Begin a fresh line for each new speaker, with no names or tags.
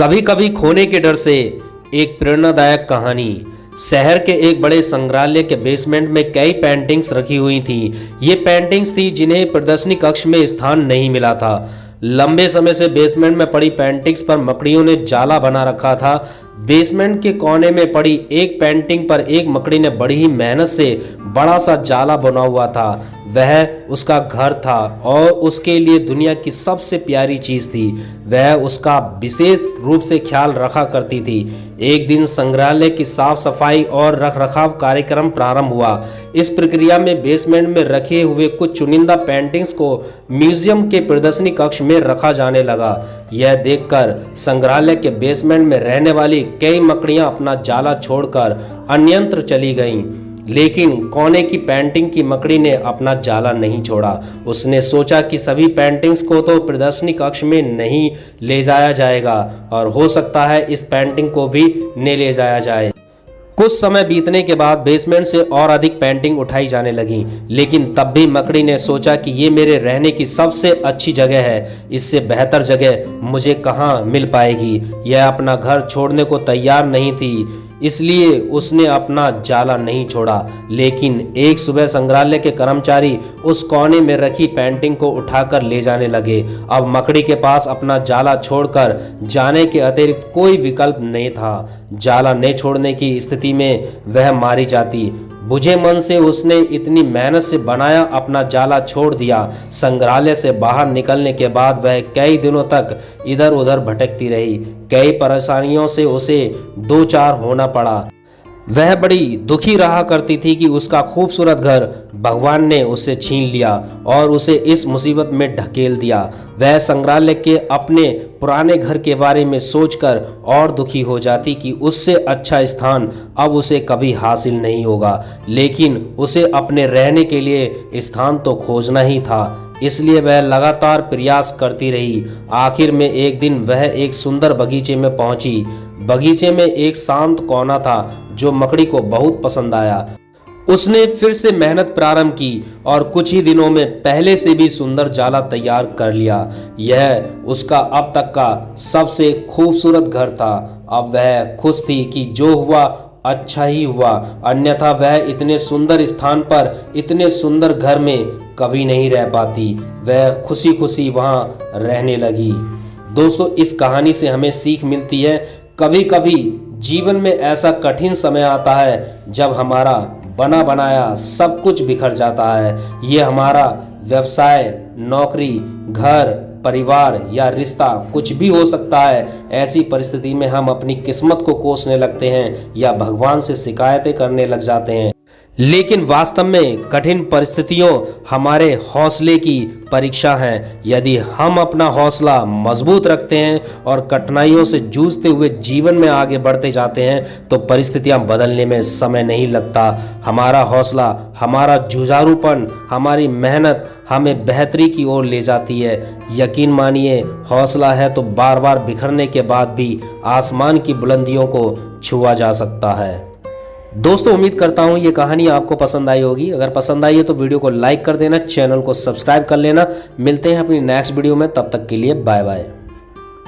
कभी कभी खोने के डर से एक प्रेरणादायक कहानी। शहर के एक बड़े संग्रहालय के बेसमेंट में कई पेंटिंग्स रखी हुई थी। ये पेंटिंग्स थी जिन्हें प्रदर्शनी कक्ष में स्थान नहीं मिला था। लंबे समय से बेसमेंट में पड़ी पेंटिंग्स पर मकड़ियों ने जाला बना रखा था। बेसमेंट के कोने में पड़ी एक पेंटिंग पर एक मकड़ी ने बड़ी ही मेहनत से बड़ा सा जाला बना हुआ था। वह उसका घर था और उसके लिए दुनिया की सबसे प्यारी चीज थी। वह उसका विशेष रूप से ख्याल रखा करती थी। एक दिन संग्रहालय की साफ सफाई और रखरखाव कार्यक्रम प्रारंभ हुआ। इस प्रक्रिया में बेसमेंट में रखे हुए कुछ चुनिंदा पेंटिंग्स को म्यूजियम के प्रदर्शनी कक्ष में रखा जाने लगा। यह देखकर संग्रहालय के बेसमेंट में रहने वाली कई मकड़ियां अपना जाला छोड़कर अन्यत्र चली गईं। लेकिन कोने की पेंटिंग की मकड़ी ने अपना जाला नहीं छोड़ा। उसने सोचा कि सभी पेंटिंग्स को तो प्रदर्शनी कक्ष में नहीं ले जाया जाएगा और हो सकता है इस पेंटिंग को भी न ले जाया जाए। कुछ समय बीतने के बाद बेसमेंट से और अधिक पेंटिंग उठाई जाने लगी, लेकिन तब भी मकड़ी ने सोचा कि ये मेरे रहने की सबसे अच्छी जगह है। इससे बेहतर जगह मुझे कहाँ मिल पाएगी। यह अपना घर छोड़ने को तैयार नहीं थी, इसलिए उसने अपना जाला नहीं छोड़ा। लेकिन एक सुबह संग्रहालय के कर्मचारी उस कोने में रखी पेंटिंग को उठाकर ले जाने लगे। अब मकड़ी के पास अपना जाला छोड़कर जाने के अतिरिक्त कोई विकल्प नहीं था। जाला नहीं छोड़ने की स्थिति में वह मारी जाती। बुझे मन से उसने इतनी मेहनत से बनाया अपना जाला छोड़ दिया। संग्रहालय से बाहर निकलने के बाद वह कई दिनों तक इधर उधर भटकती रही। कई परेशानियों से उसे दो चार होना पड़ा। वह बड़ी दुखी रहा करती थी कि उसका खूबसूरत घर भगवान ने उससे छीन लिया और उसे इस मुसीबत में ढकेल दिया। वह संग्रहालय के अपने पुराने घर के बारे में सोचकर और दुखी हो जाती कि उससे अच्छा स्थान अब उसे कभी हासिल नहीं होगा। लेकिन उसे अपने रहने के लिए स्थान तो खोजना ही था, इसलिए वह लगातार प्रयास करती रही। आखिर में एक दिन वह एक सुंदर बगीचे में पहुंची। बगीचे में एक शांत कोना था जो मकड़ी को बहुत पसंद आया। उसने फिर से मेहनत प्रारंभ की और कुछ ही दिनों में पहले से भी सुंदर जाला तैयार कर लिया। यह उसका अब तक का सबसे खूबसूरत घर था। अब वह खुश थी कि जो हुआ अच्छा ही हुआ, अन्यथा वह इतने सुंदर स्थान पर इतने सुंदर घर में कभी नहीं रह पाती। वह खुशी खुशी वहां रहने लगी। दोस्तों, इस कहानी से हमें सीख मिलती है, कभी कभी जीवन में ऐसा कठिन समय आता है जब हमारा बना बनाया सब कुछ बिखर जाता है। ये हमारा व्यवसाय, नौकरी, घर, परिवार या रिश्ता कुछ भी हो सकता है। ऐसी परिस्थिति में हम अपनी किस्मत को कोसने लगते हैं या भगवान से शिकायतें करने लग जाते हैं। लेकिन वास्तव में कठिन परिस्थितियों हमारे हौसले की परीक्षा है। यदि हम अपना हौसला मजबूत रखते हैं और कठिनाइयों से जूझते हुए जीवन में आगे बढ़ते जाते हैं तो परिस्थितियां बदलने में समय नहीं लगता। हमारा हौसला, हमारा जुझारूपन, हमारी मेहनत हमें बेहतरी की ओर ले जाती है। यकीन मानिए, हौसला है तो बार बार बिखरने के बाद भी आसमान की बुलंदियों को छुआ जा सकता है। दोस्तों, उम्मीद करता हूँ ये कहानी आपको पसंद आई होगी। अगर पसंद आई है तो वीडियो को लाइक कर देना, चैनल को सब्सक्राइब कर लेना। मिलते हैं अपनी नेक्स्ट वीडियो में, तब तक के लिए बाय बाय।